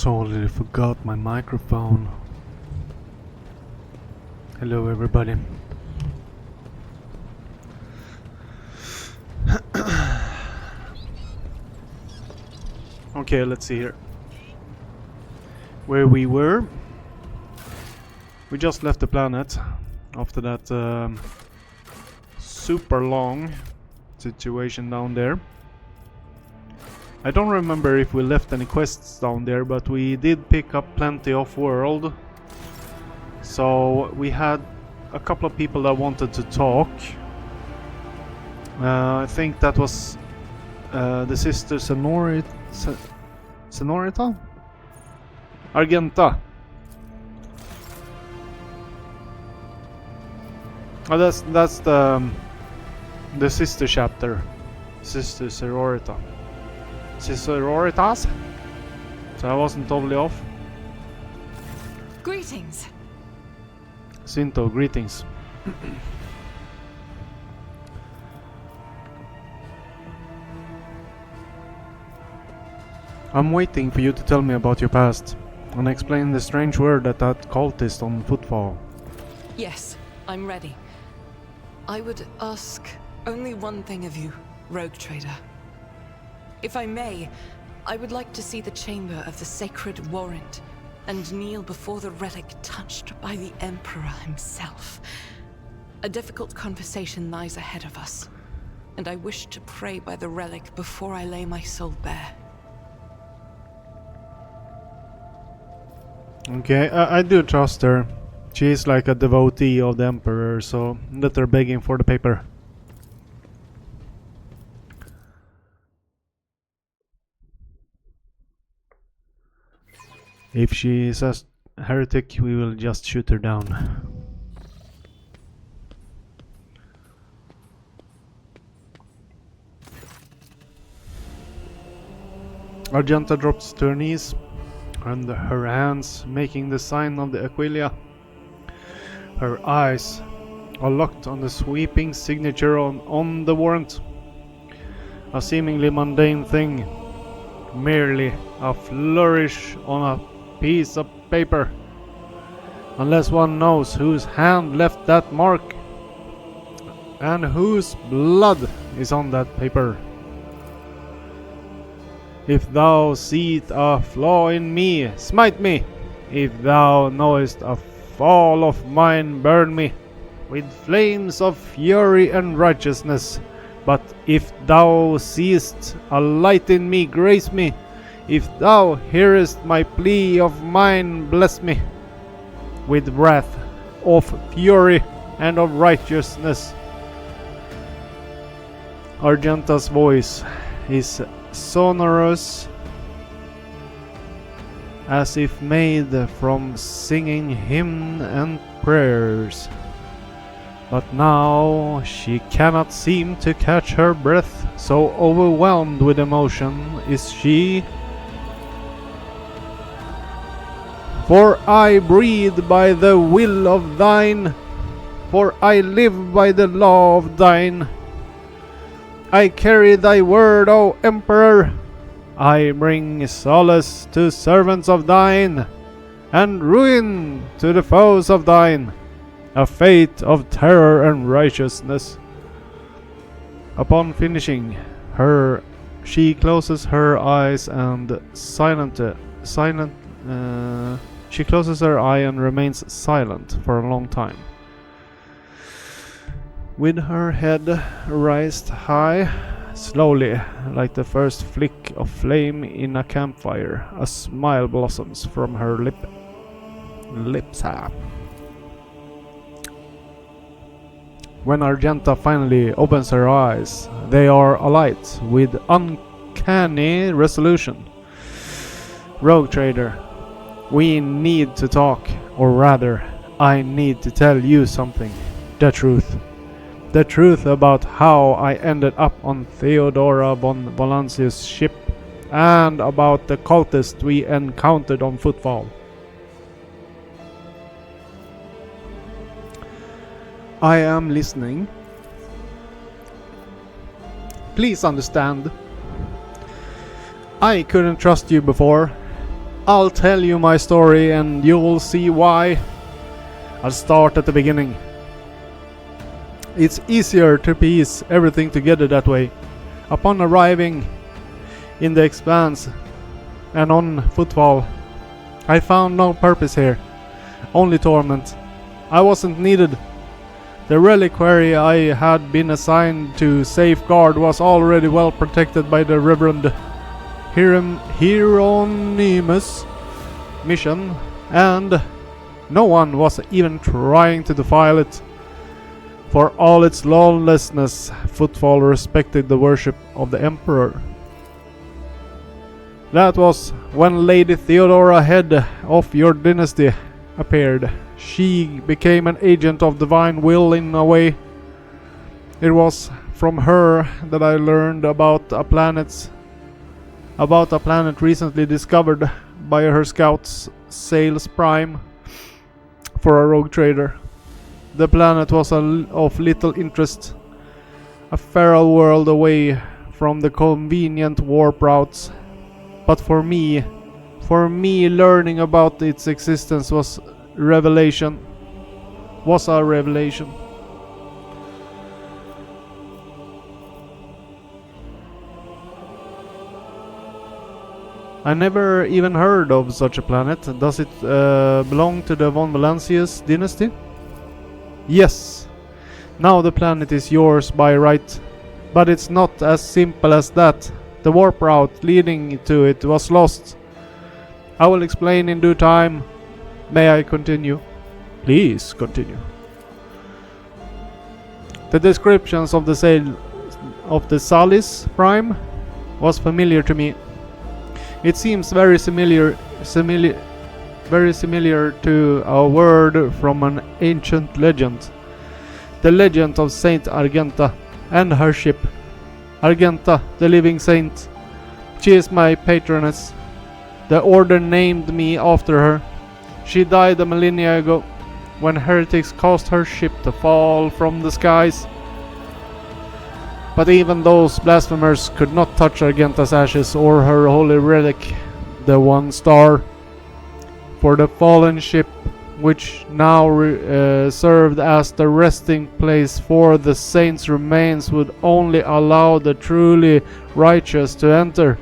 totally forgot my microphone. Hello everybody. Okay, let's see here. Where we were. We just left the planet after that super long situation down there. I don't remember if we left any quests down there, but we did pick up plenty off-world. So we had a couple of people that wanted to talk. I think that was the sister Senorita? Argenta. Oh, that's the sister chapter. Sister Sororita. Sororitas? So I wasn't totally off. Greetings. Cinto, greetings. I'm waiting for you to tell me about your past and explain the strange word that cultist on Footfall. Yes, I'm ready. I would ask only one thing of you, rogue trader. If I may, I would like to see the chamber of the sacred warrant and kneel before the relic touched by the Emperor himself. A difficult conversation lies ahead of us, and I wish to pray by the relic before I lay my soul bare. Okay, I do trust her. She is like a devotee of the Emperor, so let her begging for the paper. If she is a heretic, we will just shoot her down. Argenta drops to her knees and her hands making the sign of the Aquilia. Her eyes are locked on the sweeping signature on the warrant. A seemingly mundane thing, merely a flourish on a piece of paper. Unless one knows whose hand left that mark and whose blood is on that paper. If thou seest a flaw in me, smite me. If thou knowest a fall of mine, burn me with flames of fury and righteousness. But if thou seest a light in me, grace me. If thou hearest my plea of mine, bless me with wrath of fury and of righteousness. Argenta's voice is sonorous, as if made from singing hymn and prayers. But now she cannot seem to catch her breath, so overwhelmed with emotion is she. For I breathe by the will of thine, for I live by the law of thine. I carry thy word, O Emperor. I bring solace to servants of thine, and ruin to the foes of thine, a fate of terror and righteousness. Upon finishing her, she closes her eyes and she closes her eye and remains silent for a long time. With her head raised high, slowly, like the first flick of flame in a campfire, a smile blossoms from her lips. When Argenta finally opens her eyes, they are alight with uncanny resolution. Rogue trader, we need to talk, or rather, I need to tell you something. The truth. The truth about how I ended up on Theodora von Valancius' ship, and about the cultist we encountered on Footfall. I am listening. Please understand. I couldn't trust you before. I'll tell you my story and you'll see why. I'll start at the beginning. It's easier to piece everything together that way. Upon arriving in the expanse and on footfall, I found no purpose here, only torment. I wasn't needed. The reliquary I had been assigned to safeguard was already well protected by the Reverend Hieronymus mission, and no one was even trying to defile it. For all its lawlessness, Footfall respected the worship of the Emperor. That was when Lady Theodora, head of your dynasty, appeared. She became an agent of divine will in a way. It was from her that I learned about a planet recently discovered by her scouts, Sales Prime, for a rogue trader. The planet was of little interest, a feral world away from the convenient warp routes. But for me, learning about its existence was a revelation. I never even heard of such a planet. Does it belong to the von Valancius dynasty? Yes. Now the planet is yours by right. But it's not as simple as that. The warp route leading to it was lost. I will explain in due time. May I continue? Please continue. The descriptions of the Salis Prime was familiar to me. It seems very similar to a word from an ancient legend. The legend of Saint Argenta and her ship. Argenta, the living saint. She is my patroness. The order named me after her. She died a millennia ago, when heretics caused her ship to fall from the skies. But even those blasphemers could not touch Argenta's ashes or her holy relic, the One Star. For the fallen ship, which now served as the resting place for the saints' remains, would only allow the truly righteous to enter.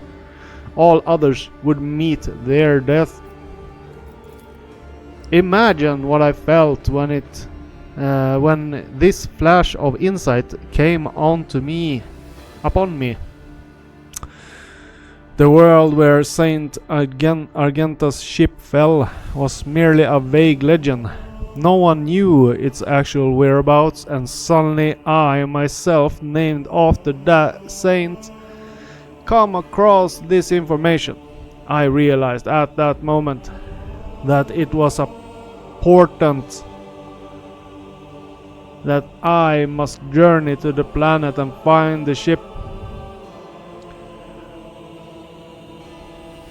All others would meet their death. Imagine what I felt when this flash of insight came upon me. The world where Saint Argenta's ship fell was merely a vague legend. No one knew its actual whereabouts, and suddenly I, myself, named after that saint, come across this information. I realized at that moment that it was a portent that I must journey to the planet and find the ship.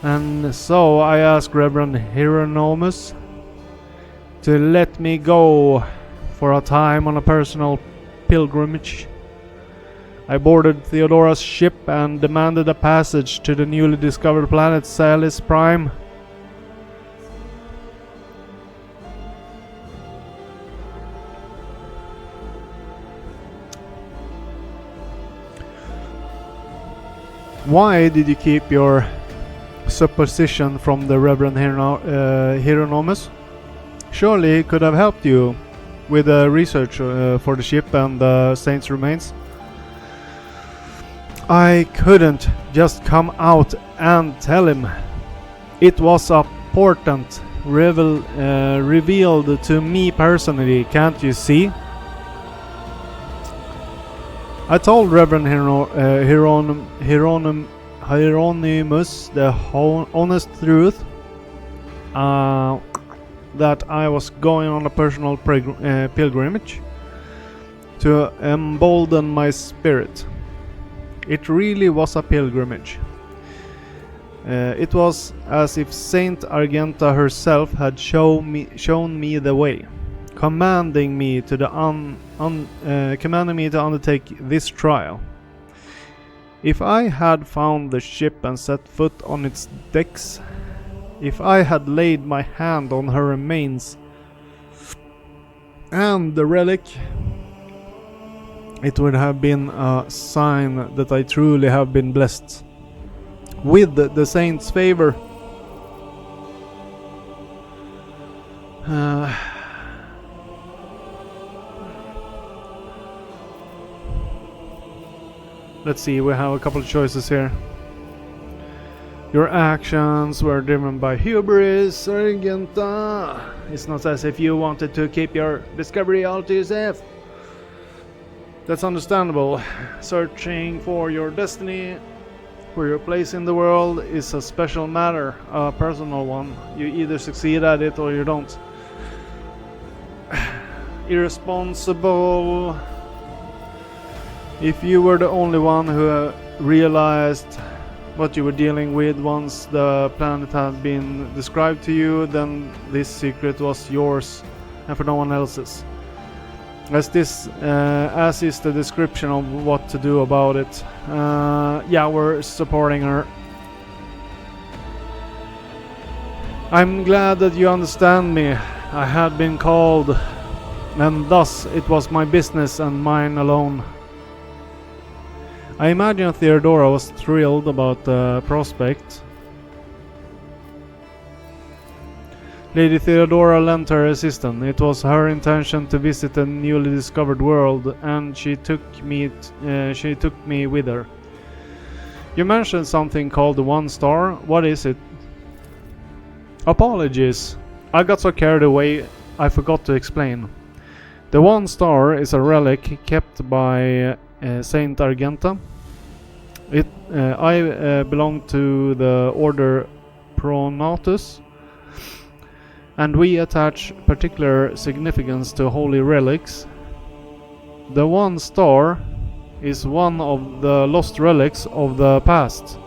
And so I asked Reverend Hieronymus to let me go for a time on a personal pilgrimage. I boarded Theodora's ship and demanded a passage to the newly discovered planet Salis Prime. Why did you keep your supposition from the Reverend Hieronymus? Surely he could have helped you with the research for the ship and the saint's remains. I couldn't just come out and tell him. It was a portent revealed to me personally, can't you see? I told Reverend Hieronymus the honest truth, that I was going on a personal pilgrimage to embolden my spirit. It really was a pilgrimage. It was as if Saint Argenta herself had shown me the way, commanding me to undertake this trial. If I had found the ship and set foot on its decks, If I had laid my hand on her remains and the relic, it would have been a sign that I truly have been blessed with the saint's favor. Let's see, we have a couple of choices here. Your actions were driven by hubris, Argenta. It's not as if you wanted to keep your discovery all to yourself. That's understandable. Searching for your destiny, for your place in the world, is a special matter, a personal one. You either succeed at it or you don't. Irresponsible. If you were the only one who realized what you were dealing with once the planet had been described to you, then this secret was yours and for no one else's. As is the description of what to do about it. Yeah, we're supporting her. I'm glad that you understand me. I had been called, and thus it was my business and mine alone. I imagine Theodora was thrilled about the prospect. Lady Theodora lent her assistance. It was her intention to visit a newly discovered world, and she took me with her. You mentioned something called the One Star. What is it? Apologies. I got so carried away I forgot to explain. The One Star is a relic kept by Saint Argenta. I belong to the order Pronatus, and we attach particular significance to holy relics. The One Star is one of the lost relics of the past,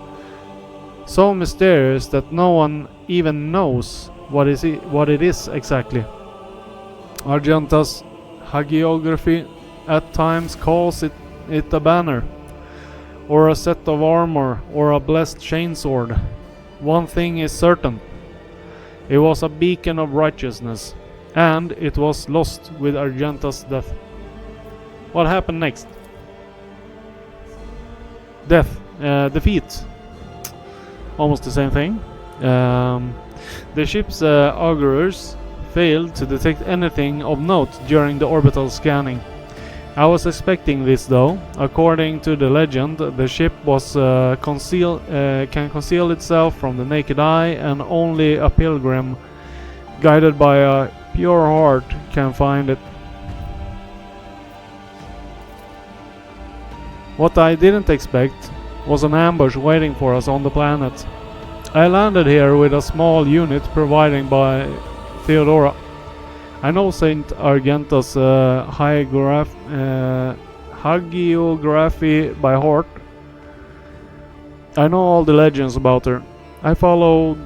so mysterious that no one even knows what it is exactly. Argenta's hagiography at times calls it a banner, or a set of armor, or a blessed chainsword. One thing is certain: it was a beacon of righteousness, and it was lost with Argenta's death. What happened next? Death. Defeat. Almost the same thing. The ship's augurers failed to detect anything of note during the orbital scanning. I was expecting this, though. According to the legend, the ship was can conceal itself from the naked eye, and only a pilgrim guided by a pure heart can find it. What I didn't expect was an ambush waiting for us on the planet. I landed here with a small unit provided by Theodora. I know Saint Argenta's hagiography by heart. I know all the legends about her. I followed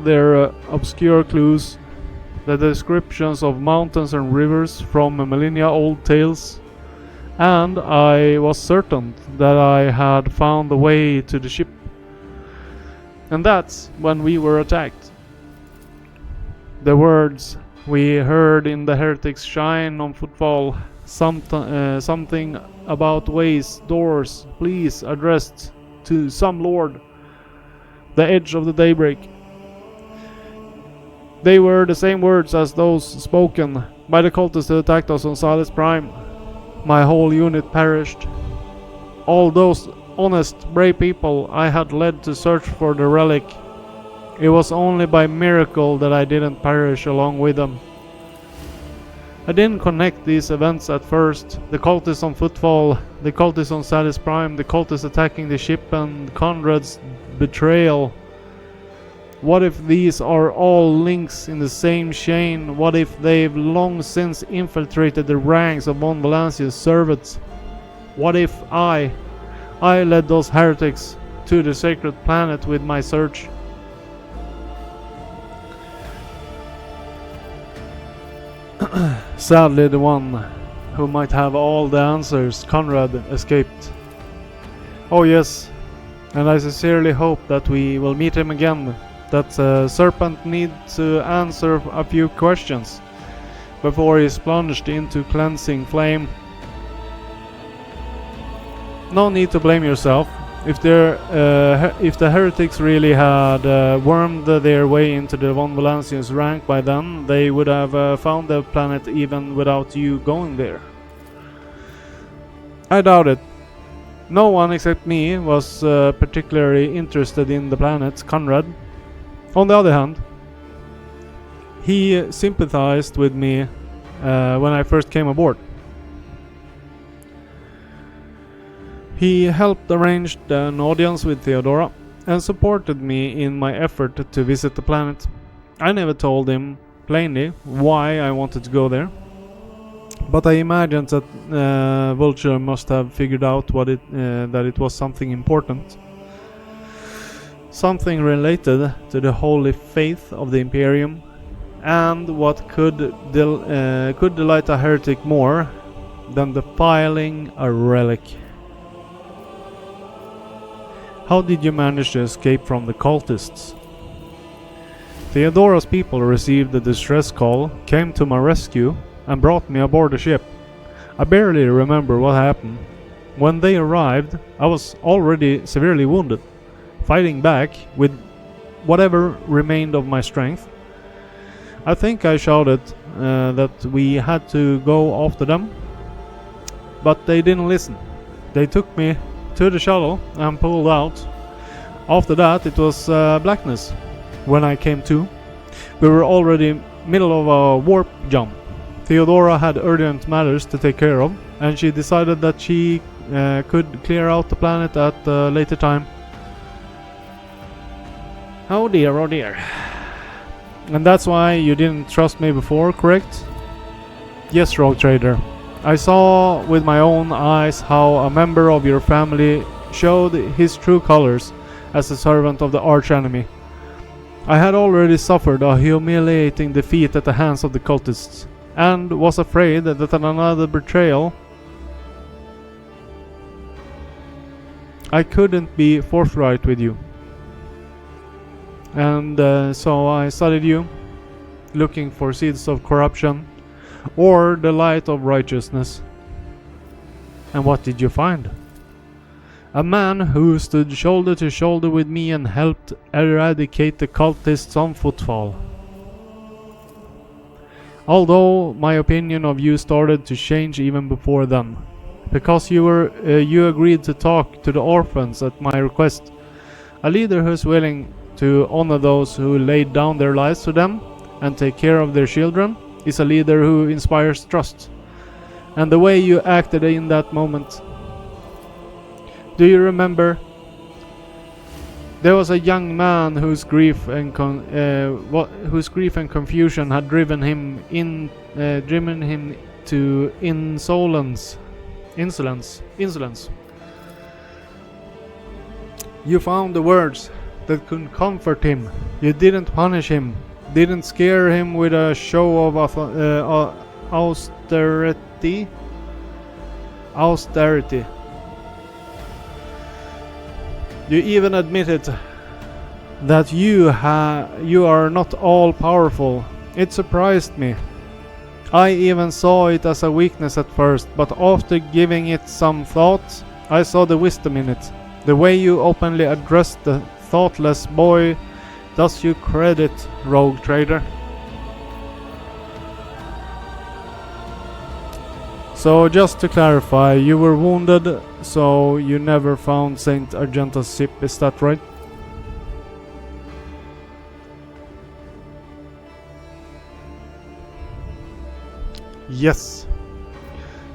their obscure clues, the descriptions of mountains and rivers from millennia-old tales, and I was certain that I had found the way to the ship. And that's when we were attacked. The words we heard in the heretics' shine on footfall, something about ways, doors, please, addressed to some lord, the edge of the daybreak. They were the same words as those spoken by the cultists who attacked us on Salis Prime. My whole unit perished. All those honest, brave people I had led to search for the relic. It was only by miracle that I didn't perish along with them. I didn't connect these events at first. The cultists on Footfall, the cultists on Salis Prime, the cultists attacking the ship, and Conrad's betrayal. What if these are all links in the same chain? What if they've long since infiltrated the ranks of Von Valancia's servants? What if I led those heretics to the sacred planet with my search? Sadly, the one who might have all the answers, Conrad, escaped. Oh yes, and I sincerely hope that we will meet him again that Serpent needs to answer a few questions before he's plunged into cleansing flame. No need to blame yourself. If the heretics really had wormed their way into the Von Valancien's rank by then, they would have found the planet even without you going there. I doubt it. No one except me was particularly interested in the planet, Conrad. On the other hand, he sympathized with me when I first came aboard. He helped arrange an audience with Theodora and supported me in my effort to visit the planet. I never told him plainly why I wanted to go there, but I imagined that Vulture must have figured out that it was something important. Something related to the holy faith of the Imperium, and what could delight a heretic more than defiling a relic. How did you manage to escape from the cultists? Theodora's people received a distress call, came to my rescue, and brought me aboard the ship. I barely remember what happened. When they arrived, I was already severely wounded, fighting back with whatever remained of my strength. I think I shouted that we had to go after them, but they didn't listen. They took me to the shuttle and pulled out. After that it was blackness. When I came to, we were already middle of a warp jump. Theodora had urgent matters to take care of, and she decided that she could clear out the planet at a later time. Oh dear, oh dear. And that's why you didn't trust me before, correct? Yes, Rogue Trader. I saw with my own eyes how a member of your family showed his true colors as a servant of the archenemy. I had already suffered a humiliating defeat at the hands of the cultists, and was afraid that another betrayal. I couldn't be forthright with you. And so I studied you, looking for seeds of corruption or the light of righteousness. And what did you find? A man who stood shoulder to shoulder with me and helped eradicate the cultists on footfall. Although my opinion of you started to change even before then, because you agreed to talk to the orphans at my request. A leader who's willing to honor those who laid down their lives to them and take care of their children is a leader who inspires trust. And the way you acted in that moment. Do you remember? There was a young man whose grief and confusion had driven him to insolence. You found the words that could comfort him. You didn't punish him, didn't scare him with a show of austerity. You even admitted that you are not all powerful. It surprised me. I even saw it as a weakness at first, but after giving it some thought, I saw the wisdom in it. The way you openly addressed the thoughtless boy does you credit, Rogue Trader. So just to clarify, you were wounded, so you never found Saint Argenta's ship, is that right? Yes.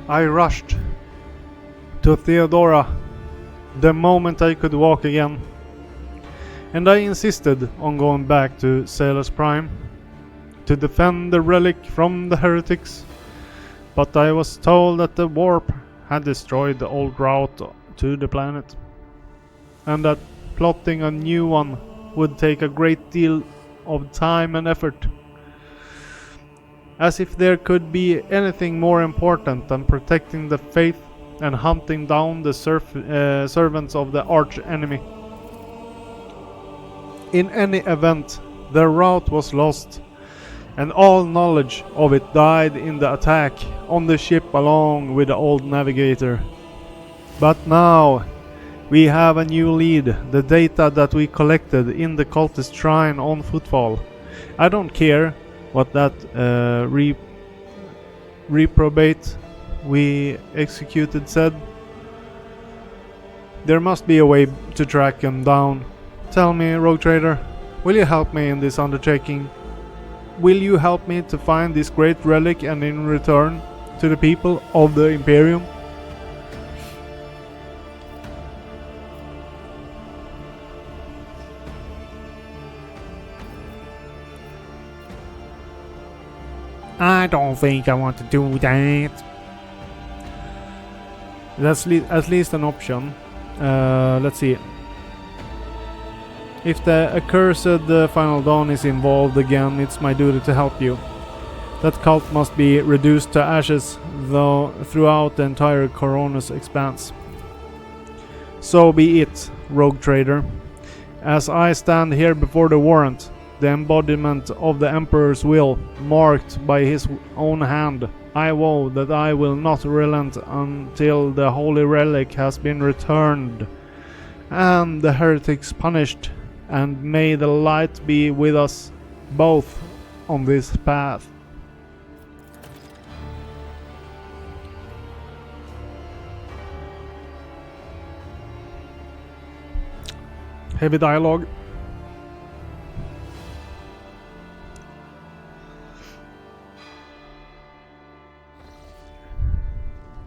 I rushed to Theodora the moment I could walk again, and I insisted on going back to Salus Prime to defend the relic from the heretics, but I was told that the warp had destroyed the old route to the planet, and that plotting a new one would take a great deal of time and effort. As if there could be anything more important than protecting the faith and hunting down the servants of the arch enemy. In any event, their route was lost, and all knowledge of it died in the attack on the ship along with the old navigator. But now we have a new lead, the data that we collected in the cultist shrine on Footfall. I don't care what that reprobate we executed said. There must be a way to track him down. Tell me, Rogue Trader, will you help me in this undertaking? Will you help me to find this great relic and in return to the people of the Imperium? I don't think I want to do that. That's at least an option. Let's see. If the accursed Final Dawn is involved again, it's my duty to help you. That cult must be reduced to ashes though throughout the entire Corona's expanse. So be it, Rogue Trader. As I stand here before the warrant, the embodiment of the Emperor's will, marked by his own hand, I vow that I will not relent until the holy relic has been returned and the heretics punished, and may the light be with us both on this path. Heavy dialogue.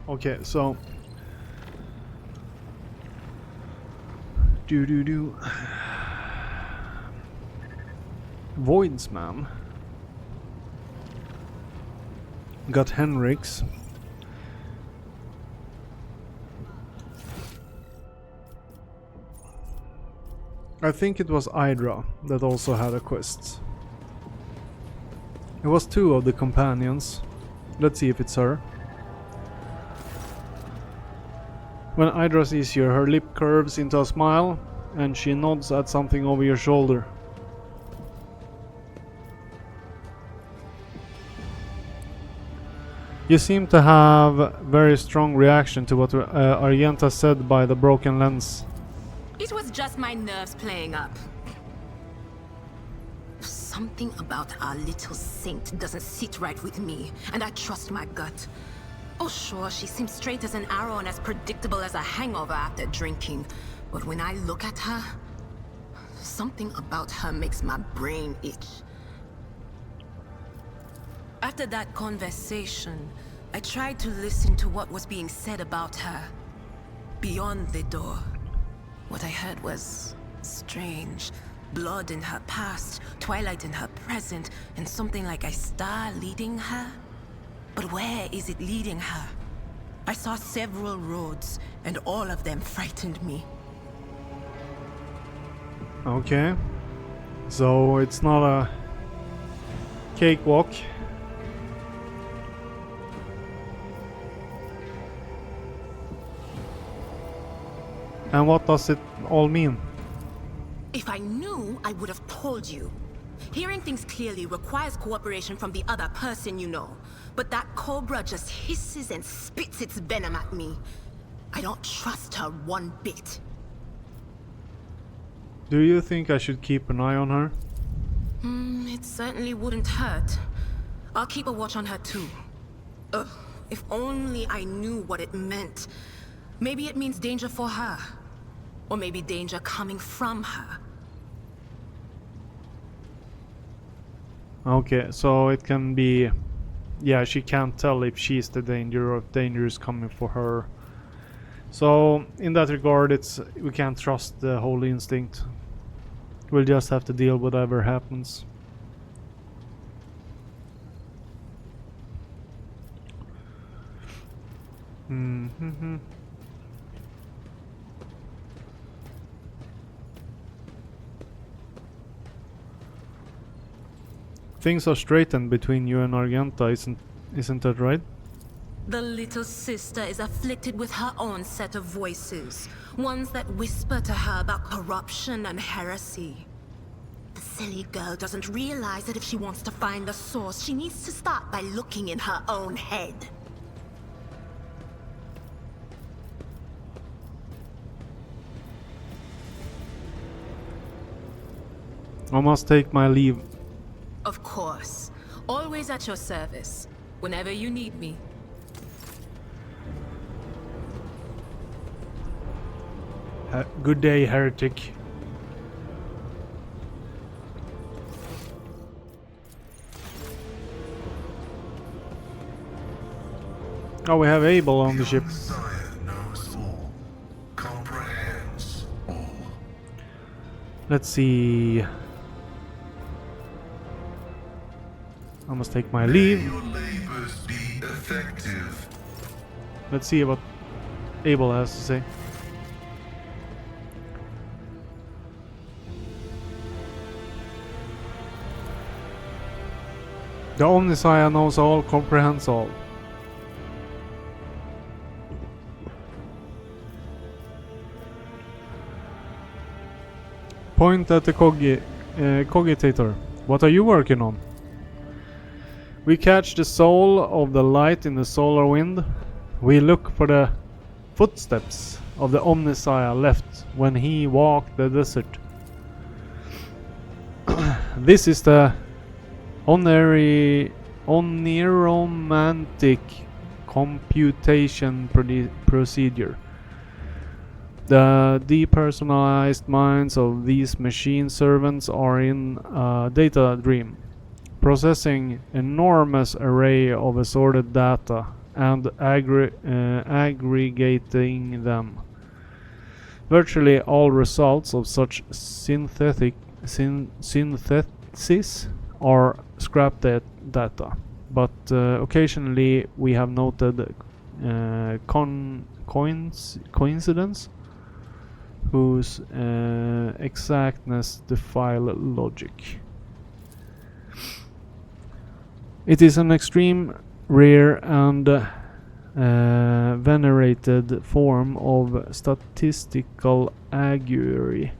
Okay, so Voidsman got Henrik's. I think it was Idra that also had a quest. It was 2 of the companions. Let's see if it's her. When Idra sees you, her lip curves into a smile, and she nods at something over your shoulder. You seem to have a very strong reaction to what Argenta said by the broken lens. It was just my nerves playing up. Something about our little saint doesn't sit right with me, and I trust my gut. Oh sure, she seems straight as an arrow and as predictable as a hangover after drinking. But when I look at her, something about her makes my brain itch. After that conversation, I tried to listen to what was being said about her. Beyond the door, what I heard was strange. Blood in her past, twilight in her present, and something like a star leading her. But where is it leading her? I saw several roads, and all of them frightened me. Okay. So it's not a cakewalk. And what does it all mean? If I knew, I would have told you. Hearing things clearly requires cooperation from the other person, you know. But that cobra just hisses and spits its venom at me. I don't trust her one bit. Do you think I should keep an eye on her? It certainly wouldn't hurt. I'll keep a watch on her too. Ugh, if only I knew what it meant. Maybe it means danger for her. Or maybe danger coming from her. Okay, so it can be... Yeah, she can't tell if she's the danger or if danger is coming for her. So, in that regard, we can't trust the holy instinct. We'll just have to deal with whatever happens. Things are straightened between you and Argenta, isn't that right? The little sister is afflicted with her own set of voices. Ones that whisper to her about corruption and heresy. silly girl doesn't realize that if she wants to find the source, she needs to start by looking in her own head. I must take my leave. Of course. Always at your service. Whenever you need me. Good day, heretic. Oh, we have Abel on the ship. Messiah knows all, comprehends all. Let's see. I must take my leave. May your labors be effective. Let's see what Abel has to say. The Omniscience knows all, comprehends all. Point at the cogitator. What are you working on? We catch the soul of the light in the solar wind. We look for the footsteps of the Omniscience left when he walked the desert. This is the oniromantic computation procedure. The depersonalized minds of these machine servants are in a data dream, processing enormous array of assorted data and aggregating them. Virtually all results of such synthesis are scrap data, but occasionally we have noted coincidence whose exactness defy logic. It is an extreme, rare and venerated form of statistical augury,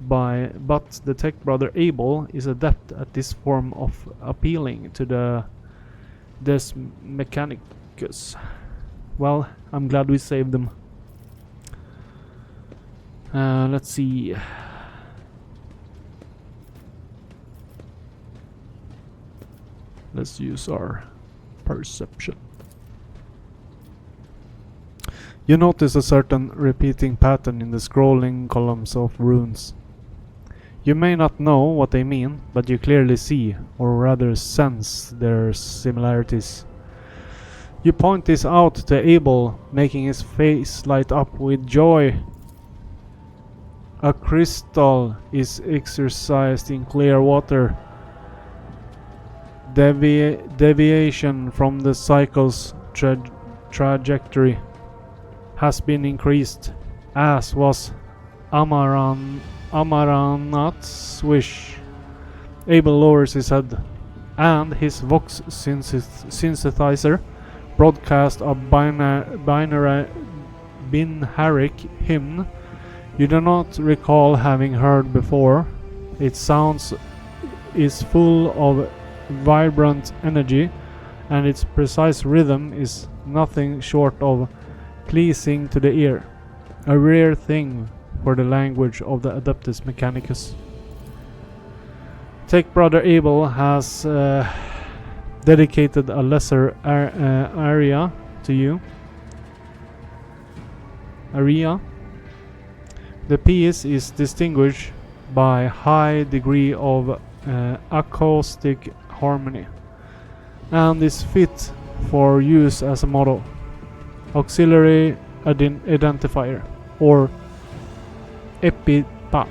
but the tech brother Abel is adept at this form of appealing to the Des Mechanicus. Well, I'm glad we saved them. Let's see. Let's use our perception. You notice a certain repeating pattern in the scrolling columns of runes. You may not know what they mean, but you clearly see, or rather sense, their similarities. You point this out to Abel, making his face light up with joy. A crystal is exercised in clear water. Deviation from the cycle's trajectory has been increased, as was Amaranth's wish. Abel lowers his head, and his Vox synthesizer broadcasts a binaric hymn you do not recall having heard before. Its sounds is full of vibrant energy, and its precise rhythm is nothing short of pleasing to the ear, a rare thing for the language of the Adeptus Mechanicus. Tech brother Abel has dedicated a lesser area to you. The piece is distinguished by high degree of acoustic harmony, and is fit for use as a model, auxiliary identifier, or epithet.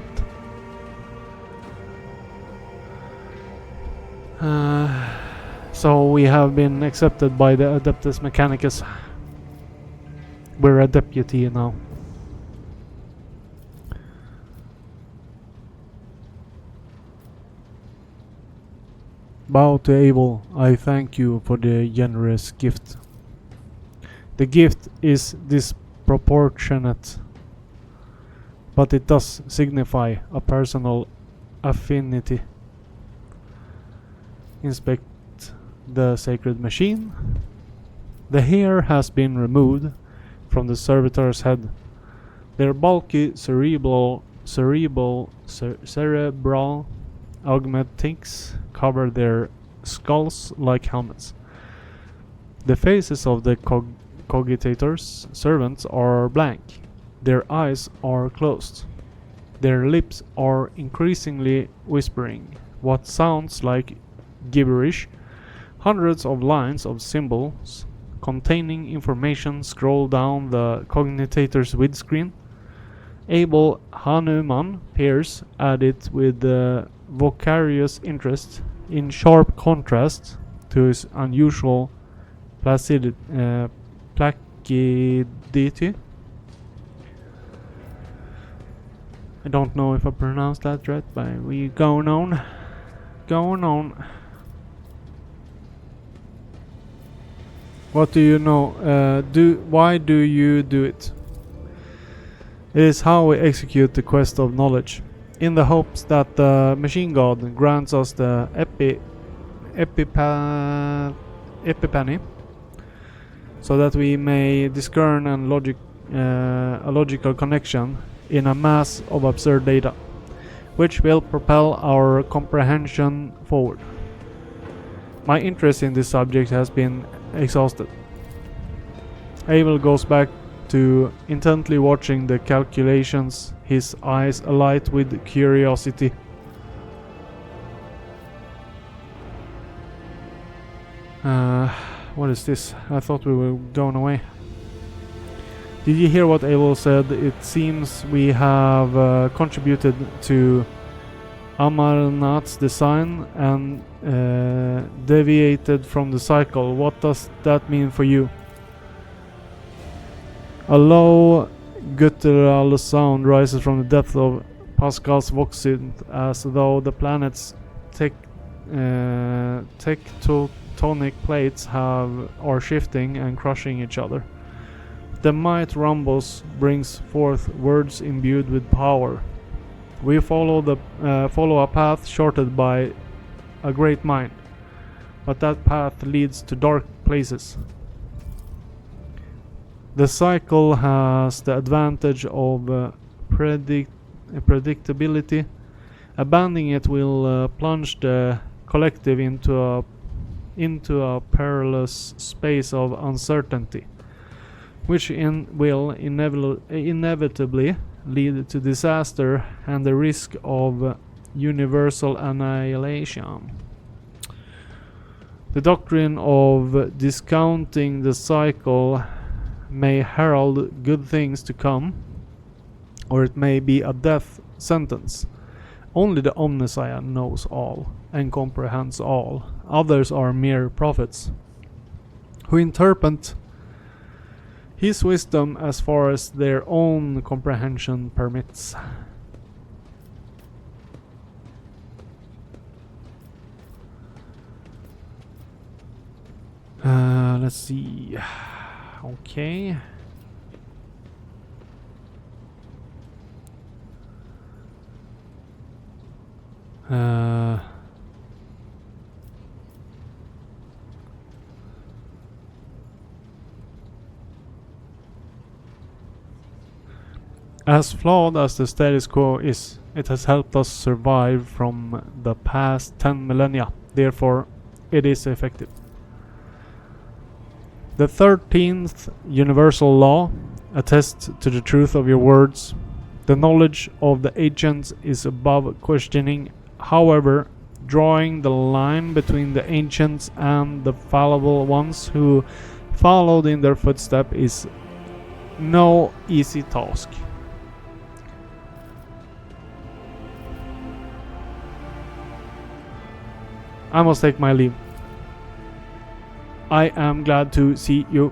So we have been accepted by the Adeptus Mechanicus. We're a deputy now. Bow to Abel, I thank you for the generous gift. The gift is disproportionate, but it does signify a personal affinity. inspect the sacred machine. The hair has been removed from the servitor's head. Their bulky cerebral augmentics cover their skulls like helmets. The faces of the cogitator's servants are blank. Their eyes are closed. Their lips are increasingly whispering what sounds like gibberish. Hundreds of lines of symbols containing information scroll down the cogitator's windscreen. Abel Hanuman peers at it with vocarious interest, in sharp contrast to his unusual placidity. I don't know if I pronounced that right, but we going on. What do you know? Why do you do it? It is how we execute the quest of knowledge, in the hopes that the machine god grants us the epiphany, so that we may discern a logical connection in a mass of absurd data, which will propel our comprehension forward. My interest in this subject has been exhausted. Abel goes back to intently watching the calculations, his eyes alight with curiosity. What is this? I thought we were going away. Did you hear what Abel said? It seems we have contributed to Amarnath's design and deviated from the cycle. What does that mean for you? A low guttural sound rises from the depth of Pascal's voxint, as though the planet's tectonic plates are shifting and crushing each other. The might rumbles brings forth words imbued with power. We follow a path shorted by a great mind, but that path leads to dark places. The cycle has the advantage of predictability. Abandoning it will plunge the collective into a perilous space of uncertainty, which will inevitably lead to disaster and the risk of universal annihilation. The doctrine of discounting the cycle may herald good things to come, or it may be a death sentence. Only the Omnissiah knows all and comprehends all. Others are mere prophets, who interpret his wisdom as far as their own comprehension permits. Let's see. Okay. As flawed as the status quo is, it has helped us survive from the past 10 millennia. Therefore, it is effective. The 13th universal law attests to the truth of your words. The knowledge of the ancients is above questioning. However, drawing the line between the ancients and the fallible ones who followed in their footsteps is no easy task. I must take my leave. I am glad to see you.